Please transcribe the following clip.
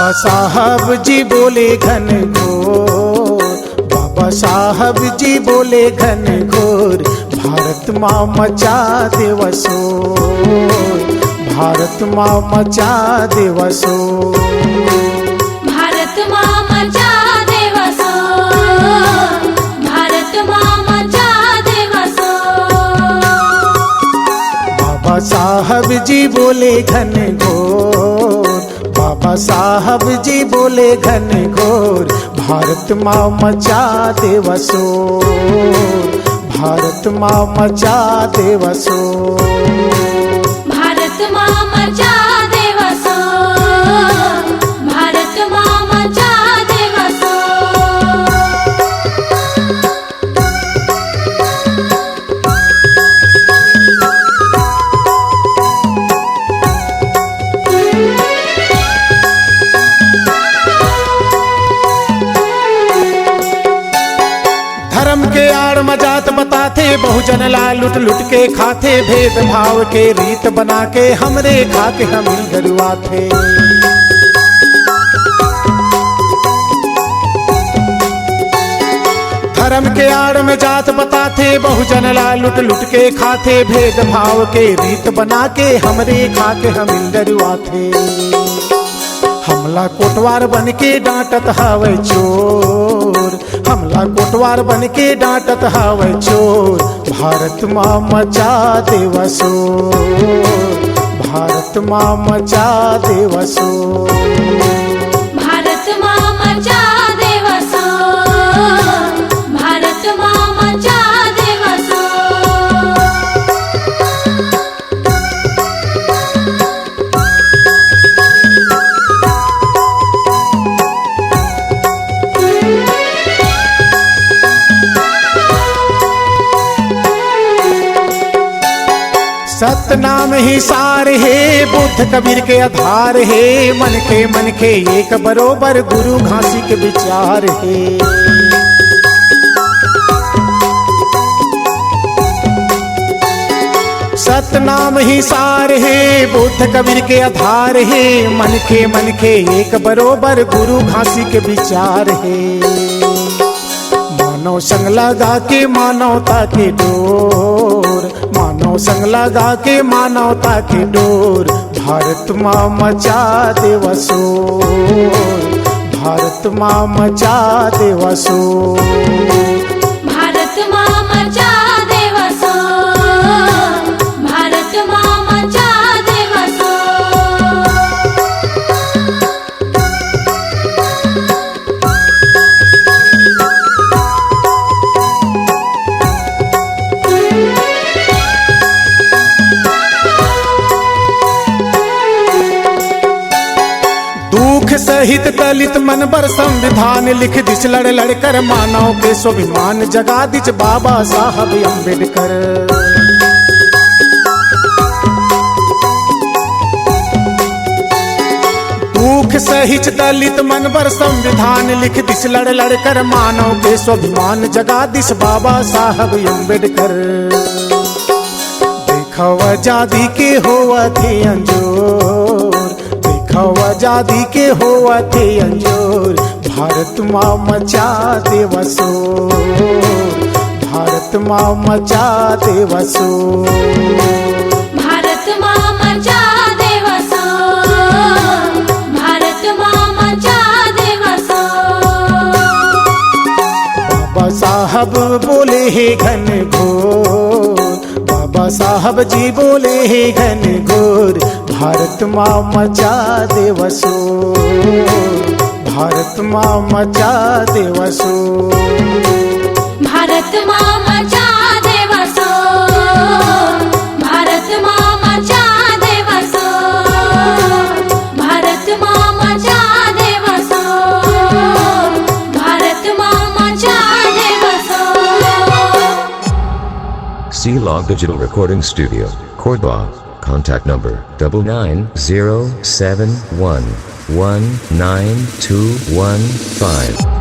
बाबा साहब जी बोले घन घोर, बाबा साहब जी बोले घन घोर, भारत माँ मचा देव शोर, भारत माँ मचा देव शोर, भारत माँ मचा देव शोर, भारत माँ मचा देव शोर। बाबा साहब जी बोले घन घोर, बाबा साहब जी बोले घन घोर, भारत माँ मचा देव शोर, भारत माँ मचा देव शोर, भारत माँ मचा देव शोर, भारत माँ मचा देव शोर। धर्म के आड़ मजात बताते, बहुजन ला लुट लुट के खाते, भेदभाव के रीत बना के हमरे खा के हम गरुआ थे। धर्म के आड़ में जात बताते, बहुजन ला लुट लुट के खाते, भेदभाव के रीत बना के हमरे खा के हम गरुआ थे। हमला कोटवार बन के डांटत हवे चोर, हमला कोटवार बन के डांटत हवे चोर, भारत माँ मचा देव शोर, भारत माँ मचा देव शोर, भारत माँ मचा देव शोर, भारत माँ मचा देव शोर। सतनाम ही सार है, बुद्ध कबीर के आधार है, मन के एक बरोबर, गुरु घासी के विचार है। सतनाम ही सार है, बुद्ध कबीर के आधार है, मन के एक बरोबर, गुरु घासी के विचार है। मानव संग लगा के मानवता के डोर, मानव संग लगा के मानवता के डोर, भारत माँ मचा देव शोर, भारत माँ मचा देव शोर, भारत माँ मचा देव शोर, भारत माँ मचा देव शोर। दुख सहित दलित मन पर संविधान लिख दिस, लड़ लड़ कर मानव के स्वाभिमान जगा दिच, बाबा साहब अम्बेडकर। दुख सहित दलित मन पर संविधान लिख दिस, लड़ लड़ कर मानव के स्वाभिमान जगा दिस, बाबा साहब अम्बेडकर। देखो आजादी के होवा थे अंजोर, आजादी के होवा थे अंजोर, भारत माँ मचा देव शोर, भारत माँ मचा देव शोर, भारत माँ मचा देव शोर, भारत माँ मचा देव शोर। बाबा साहब बोले हे घन घोर, बाबा साहब जी बोले हे घन घोर, भारत माँ मचा देव शोर, भारत माँ मचा देव शोर, भारत माँ मचा देव शोर, भारत माँ मचा देव शोर, भारत माँ मचा देव शोर, भारत माँ मचा देव शोर। C-Log Digital Recording Studio, Cordoba. Contact number 99071192115.